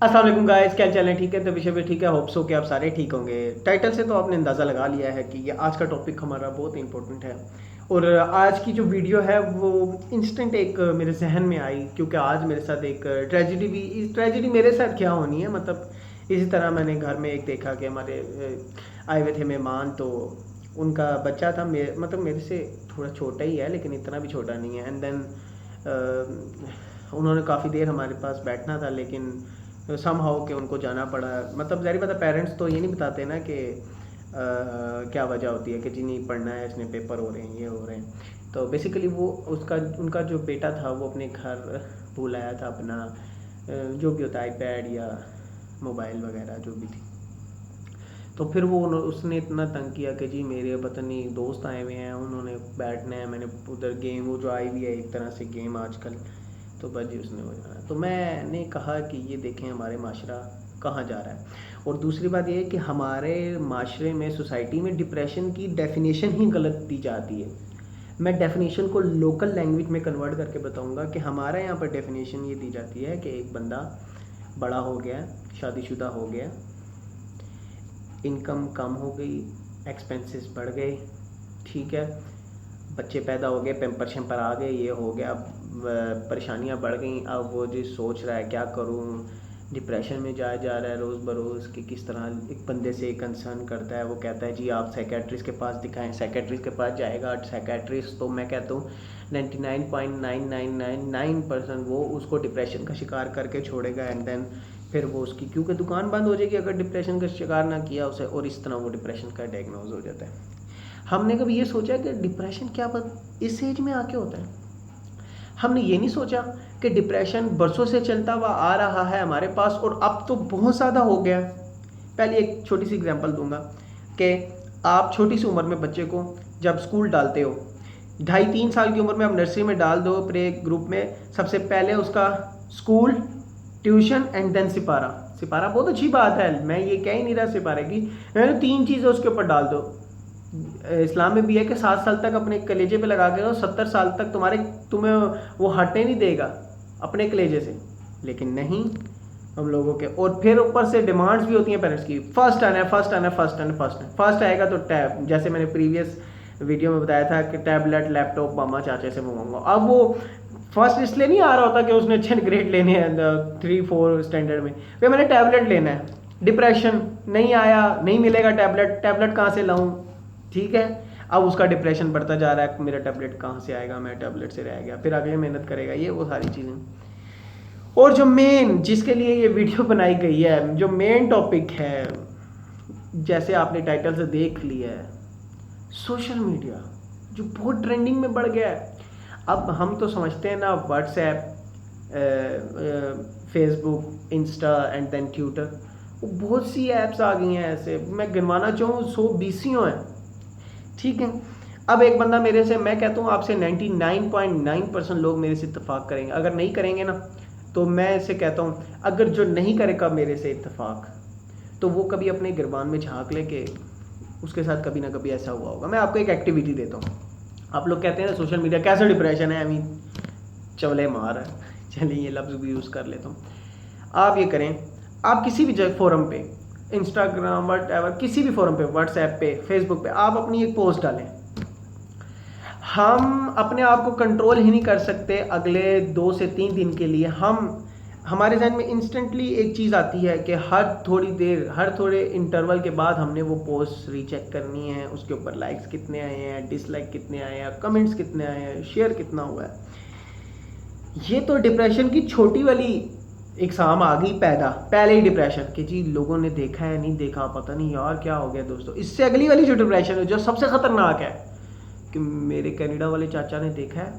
अस्सलाम वालेकुम गाइस, क्या चल है? ठीक है तो विषय भी ठीक है। होप सो कि आप सारे ठीक होंगे। टाइटल से तो आपने अंदाज़ा लगा लिया है कि ये आज का टॉपिक हमारा बहुत इंपॉर्टेंट है। और आज की जो वीडियो है वो इंस्टेंट एक मेरे जहन में आई, क्योंकि आज मेरे साथ एक ट्रेजिडी भी, इस ट्रेजिडी मेरे साथ क्या होनी है, मतलब इसी तरह मैंने घर में एक देखा कि हमारे आए हुए थे मेहमान, तो उनका बच्चा था, मतलब मेरे से थोड़ा छोटा ही है लेकिन इतना भी छोटा नहीं है। एंड देन उन्होंने काफ़ी देर हमारे पास बैठना था, लेकिन सम हाउ के उनको जाना पड़ा। मतलब ज़ाहिर बात है, पेरेंट्स तो ये नहीं बताते ना कि क्या वजह होती है कि जी नहीं पढ़ना है, इसमें पेपर हो रहे हैं, ये हो रहे हैं। तो बेसिकली वो उसका उनका जो बेटा था वो अपने घर भूल आया था अपना जो भी होता है आईपैड या मोबाइल वगैरह जो भी थी। तो फिर वो उसने इतना तंग किया कि जी मेरे पता नहीं दोस्त आए हुए हैं, उन्होंने बैठना है, मैंने उधर गेम वो जो आई हुई है एक तरह से गेम आजकल, तो बस जी उसने वो जाना। तो मैंने कहा कि ये देखें हमारे माशरा कहाँ जा रहा है। और दूसरी बात ये है कि हमारे माशरे में, सोसाइटी में डिप्रेशन की डेफिनेशन ही गलत दी जाती है। मैं डेफिनेशन को लोकल लैंग्वेज में कन्वर्ट करके बताऊंगा कि हमारे यहाँ पर डेफिनेशन ये दी जाती है कि एक बंदा बड़ा हो गया, शादीशुदा हो गया, इनकम कम हो गई, एक्सपेंसेस बढ़ गए, ठीक है, बच्चे पैदा हो गए, पेम्पर शेम्पर आ गए, ये हो गया, अब परेशानियां बढ़ गई। अब वो जो सोच रहा है क्या करूं, डिप्रेशन में जा रहा है रोज़ बरोज़ कि किस तरह एक बंदे से कंसर्न करता है। वो कहता है जी आप साइकेट्रिस्ट के पास दिखाएं, साइकेट्रिस्ट के पास जाएगा, साइकेट्रिस्ट तो मैं कहता हूँ 99.9999% वो उसको डिप्रेशन का शिकार करके छोड़ेगा। एंड देन फिर वो उसकी क्योंकि दुकान बंद हो जाएगी अगर डिप्रेशन का शिकार ना किया उसे, और इस तरह वो डिप्रेशन का डायग्नोज हो जाता है। हमने कभी ये सोचा कि डिप्रेशन क्या इस एज में आके होता है? हमने ये नहीं सोचा कि डिप्रेशन बरसों से चलता हुआ आ रहा है हमारे पास और अब तो बहुत ज़्यादा हो गया। पहले एक छोटी सी एग्जांपल दूंगा कि आप छोटी सी उम्र में बच्चे को जब स्कूल डालते हो, 2.5-3 साल की उम्र में आप नर्सरी में डाल दो, प्ले ग्रुप में, सबसे पहले उसका स्कूल, ट्यूशन एंड देन सिपारा। सिपारा बहुत अच्छी बात है, मैं ये कह ही नहीं रहा सिपारे की, मैंने 3 चीज़ें उसके ऊपर डाल दो। इस्लाम में भी है कि 7 साल तक अपने कलेजे पे लगा के रहो, 70 साल तक तुम्हें वो हटने नहीं देगा अपने कलेजे से। लेकिन नहीं, हम लोगों के, और फिर ऊपर से डिमांड्स भी होती हैं पेरेंट्स की, फर्स्ट आना है, फर्स्ट आना है, फर्स्ट आना है, फर्स्ट आएगा तो टैब, जैसे मैंने प्रीवियस वीडियो में बताया था कि टैबलेट लैपटॉप मामा चाचे से मंगाऊंगा। अब वो फर्स्ट इसलिए नहीं आ रहा होता कि उसने अच्छे ग्रेड लेने हैं 3-4 स्टैंडर्ड में, फिर मैंने टैबलेट लेना है, डिप्रेशन, नहीं आया, नहीं मिलेगा टैबलेट, टैबलेट कहाँ से लाऊं, ठीक है। अब उसका डिप्रेशन बढ़ता जा रहा है, मेरा टैबलेट कहाँ से आएगा, मैं टैबलेट से रह गया, फिर आगे मेहनत करेगा, ये वो सारी चीज़ें। और जो मेन जिसके लिए ये वीडियो बनाई गई है, जो मेन टॉपिक है, जैसे आपने टाइटल से देख लिया है, सोशल मीडिया जो बहुत ट्रेंडिंग में बढ़ गया है। अब हम तो समझते हैं ना WhatsApp, Facebook, Insta and then Twitter, बहुत सी ऐप्स आ गई हैं, ऐसे मैं गिनवाना चाहूँ 120 हैं, ठीक है। अब एक बंदा मेरे से, मैं कहता हूँ आपसे 99.9% लोग मेरे से इत्तेफाक करेंगे, अगर नहीं करेंगे ना तो मैं इसे कहता हूँ, अगर जो नहीं करेगा मेरे से इत्तेफाक तो वो कभी अपने गिरबान में झांक ले के उसके साथ कभी ना कभी ऐसा हुआ होगा। मैं आपको एक एक्टिविटी देता हूँ। आप लोग कहते हैं ना सोशल मीडिया कैसे डिप्रेशन है, अभी चवले मार है, चलिए ये लफ्ज़ भी यूज़ कर लेता हूँ। आप ये करें, आप किसी भी जगह फोरम पे, इंस्टाग्राम व्हाटएवर, किसी भी फोरम पे, व्हाट्सएप पे, फेसबुक पे, आप अपनी एक पोस्ट डालें। हम अपने आप को कंट्रोल ही नहीं कर सकते अगले 2 से 3 दिन के लिए। हमारे जहन में इंस्टेंटली एक चीज़ आती है कि हर थोड़ी देर, हर थोड़े इंटरवल के बाद हमने वो पोस्ट रीचेक करनी है, उसके ऊपर लाइक्स कितने आए हैं, डिसलाइक कितने आए हैं, कमेंट्स कितने आए हैं, शेयर कितना हुआ है। ये तो डिप्रेशन की छोटी वाली एग्जाम आ गई पैदा, पहले ही डिप्रेशन कि जी लोगों ने देखा है, नहीं देखा, पता नहीं यार क्या हो गया दोस्तों। इससे अगली वाली जो डिप्रेशन है, जो सबसे खतरनाक है, कि मेरे कनाडा वाले चाचा ने देखा है,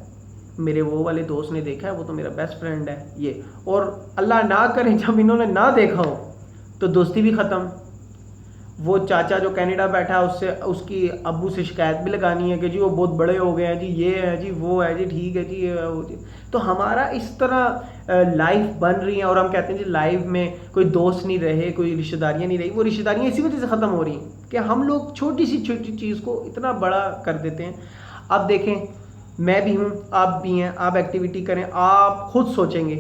मेरे वो वाले दोस्त ने देखा है, वो तो मेरा बेस्ट फ्रेंड है ये, और अल्लाह ना करे जब इन्होंने ना देखा हो तो दोस्ती भी ख़त्म। वो चाचा जो कनाडा बैठा है उससे, उसकी अब्बू से शिकायत भी लगानी है कि जी वो बहुत बड़े हो गए हैं जी, ये है जी, वो है जी, ठीक है जी, ये है वो जी। तो हमारा इस तरह लाइफ बन रही है, और हम कहते हैं जी लाइफ में कोई दोस्त नहीं रहे, कोई रिश्तेदारियाँ नहीं रही। वो रिश्तेदारियाँ इसी वजह से ख़त्म हो रही हैं कि हम लोग छोटी चीज़ को इतना बड़ा कर देते हैं। अब देखें, मैं भी हूँ, आप भी हैं, आप एक्टिविटी करें, आप खुद सोचेंगे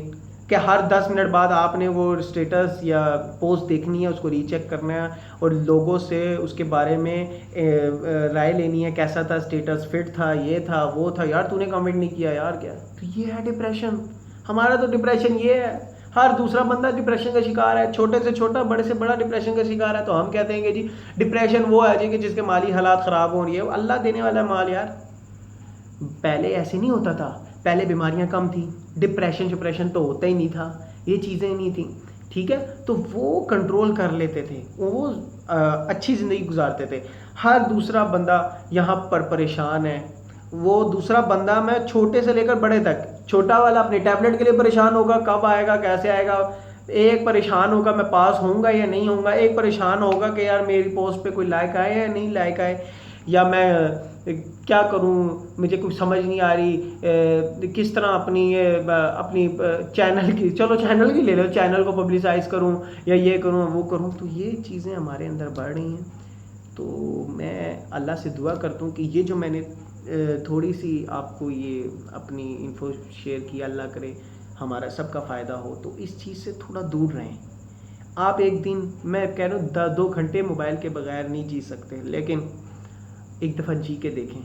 कि हर 10 मिनट बाद आपने वो स्टेटस या पोस्ट देखनी है, उसको रीचेक करना है और लोगों से उसके बारे में राय लेनी है, कैसा था स्टेटस, फिट था, ये था वो था, यार तूने कमेंट नहीं किया यार क्या। तो ये है डिप्रेशन। हमारा तो डिप्रेशन ये है। हर दूसरा बंदा डिप्रेशन का शिकार है, छोटे से छोटा बड़े से बड़ा डिप्रेशन का शिकार है। तो हम कहते हैं कि जी डिप्रेशन वो है जी कि जिसके माली हालात ख़राब हो रही है। अल्लाह देने वाला माल यार। पहले ऐसे नहीं होता था, पहले बीमारियां कम थी, डिप्रेशन तो होता ही नहीं था, ये चीज़ें नहीं थी। ठीक है, तो वो कंट्रोल कर लेते थे, वो अच्छी ज़िंदगी गुजारते थे। हर दूसरा बंदा यहाँ पर परेशान है। वो दूसरा बंदा, मैं छोटे से लेकर बड़े तक, छोटा वाला अपने टैबलेट के लिए परेशान होगा, कब आएगा कैसे आएगा। एक परेशान होगा मैं पास होऊंगा या नहीं होऊंगा, एक परेशान होगा कि यार मेरी पोस्ट पे कोई लाइक आए या नहीं लाइक आए, या मैं क्या करूं, मुझे कुछ समझ नहीं आ रही, किस तरह अपनी चैनल की, चलो चैनल की ले लो, चैनल को पब्लिसाइज करूं या ये करूं वो करूं। तो ये चीज़ें हमारे अंदर बढ़ रही हैं। तो मैं अल्लाह से दुआ करता हूँ कि ये जो मैंने थोड़ी सी आपको ये अपनी इन्फो शेयर की, अल्लाह करे हमारा सबका फ़ायदा हो। तो इस चीज़ से थोड़ा दूर रहें। आप एक दिन, मैं कह रहा हूँ 2 घंटे मोबाइल के बगैर नहीं जी सकते, लेकिन एक दफ़ा जी के देखें,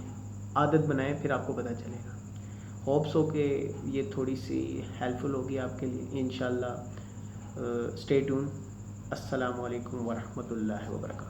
आदत बनाएं, फिर आपको पता चलेगा। होप्स हो कि ये थोड़ी सी हेल्पफुल होगी आपके लिए। इंशाल्लाह। Stay tune. अस्सलामु अलैकुम वरहमतुल्लाहि वबरकातुहू।